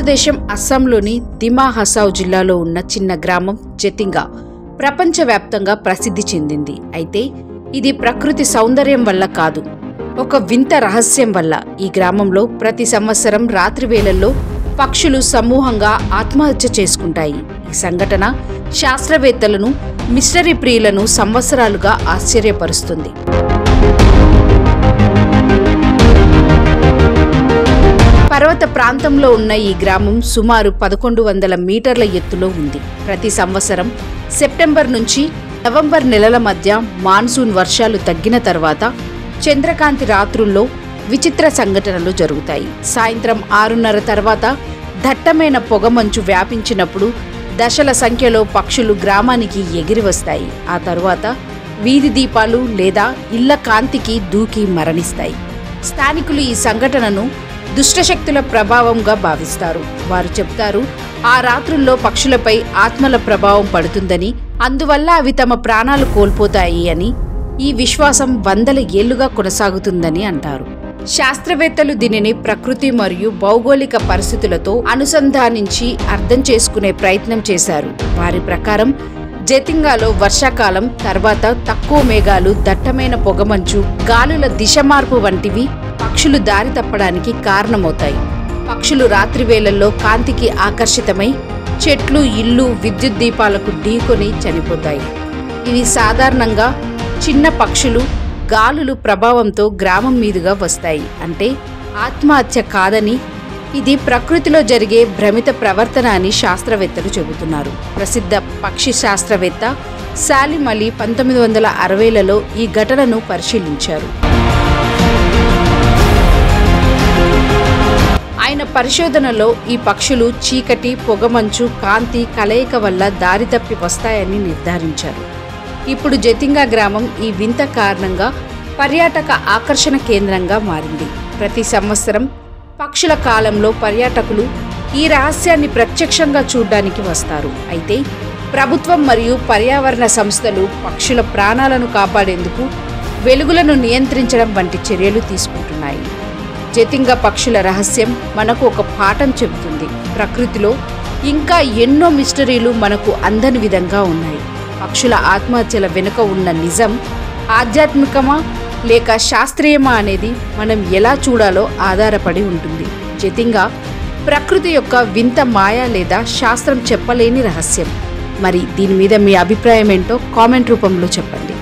భారతదేశం అస్సాంలోని దిమా హసావ్ జిల్లాలో ఉన్న చిన్న గ్రామం జతింగా ప్రపంచవ్యాప్తంగా ప్రసిద్ధి చెందింది. అయితే ఇది ప్రకృతి సౌందర్యం వల్ల కాదు, ఒక వింత రహస్యం వల్ల. ఈ గ్రామంలో ప్రతి సంవత్సరం రాత్రి వేళల్లో పక్షులు సమూహంగా ఆత్మహత్య చేసుకుంటాయి. ఈ సంఘటన శాస్త్రవేత్తలను, మిస్టరీ ప్రియులను సంవత్సరాలుగా ఆశ్చర్యపరుస్తుంది. పర్వత ప్రాంతంలో ఉన్న ఈ గ్రామం సుమారు 1100 మీటర్ల ఎత్తులో ఉంది. ప్రతి సంవత్సరం సెప్టెంబర్ నుంచి నవంబర్ నెలల మధ్య మాన్సూన్ వర్షాలు తగ్గిన తర్వాత చంద్రకాంతి రాత్రుల్లో విచిత్ర సంఘటనలు జరుగుతాయి. సాయంత్రం 6:30 తర్వాత దట్టమైన పొగమంచు వ్యాపించినప్పుడు దశల సంఖ్యలో పక్షులు గ్రామానికి ఎగిరి వస్తాయి. ఆ తరువాత వీధి దీపాలు లేదా ఇళ్ల కాంతికి దూకి మరణిస్తాయి. స్థానికులు ఈ సంఘటనను దుష్టశక్తుల ప్రభావంగా భావిస్తారు. వారు చెప్తారు, ఆ రాత్రుల్లో పక్షులపై ఆత్మల ప్రభావం పడుతుందని, అందువల్ల అవి తమ ప్రాణాలు కోల్పోతాయి అని. ఈ విశ్వాసం వందల ఏళ్లుగా కొనసాగుతుందని అంటారు. శాస్త్రవేత్తలు దీనిని ప్రకృతి మరియు భౌగోళిక పరిస్థితులతో అనుసంధానించి అర్థం చేసుకునే ప్రయత్నం చేశారు. వారి ప్రకారం జతింగాలో వర్షాకాలం తర్వాత తక్కువ మేఘాలు, దట్టమైన పొగమంచు, గాలుల దిశ మార్పు వంటివి పక్షులు దారి తప్పడానికి కారణమవుతాయి. పక్షులు రాత్రి వేళల్లో కాంతికి ఆకర్షితమై చెట్లు, ఇళ్ళు, విద్యుత్ దీపాలకు ఢీకొని చనిపోతాయి. ఇవి సాధారణంగా చిన్న పక్షులు గాలులు ప్రభావంతో గ్రామం మీదుగా వస్తాయి. అంటే ఆత్మహత్య కాదని, ఇది ప్రకృతిలో జరిగే భ్రమిత ప్రవర్తన అని శాస్త్రవేత్తలు చెబుతున్నారు. ప్రసిద్ధ పక్షి శాస్త్రవేత్త సాలిం అలీ 1960లలో ఈ ఘటనను పరిశీలించారు. ఆయన పరిశోధనలో ఈ పక్షులు చీకటి, పొగమంచు, కాంతి కలయిక వల్ల దారి తప్పి వస్తాయని నిర్ధారించారు. ఇప్పుడు జతింగా గ్రామం ఈ వింత కారణంగా పర్యాటక ఆకర్షణ కేంద్రంగా మారింది. ప్రతి సంవత్సరం పక్షుల కాలంలో పర్యాటకులు ఈ రహస్యాన్ని ప్రత్యక్షంగా చూడడానికి వస్తారు. అయితే ప్రభుత్వం మరియు పర్యావరణ సంస్థలు పక్షుల ప్రాణాలను కాపాడేందుకు వెలుగులను నియంత్రించడం వంటి చర్యలు తీసుకుంటున్నాయి. జతింగా పక్షుల రహస్యం మనకు ఒక పాఠం చెబుతుంది. ప్రకృతిలో ఇంకా ఎన్నో మిస్టరీలు మనకు అందని విధంగా ఉన్నాయి. పక్షుల ఆత్మహత్యల వెనుక ఉన్న నిజం ఆధ్యాత్మికమా లేక శాస్త్రీయమా అనేది మనం ఎలా చూడాలో ఆధారపడి ఉంటుంది. జతింగా ప్రకృతి యొక్క వింత మాయ లేదా శాస్త్రం చెప్పలేని రహస్యం. మరి దీని మీద మీ అభిప్రాయం ఏంటో కామెంట్ రూపంలో చెప్పండి.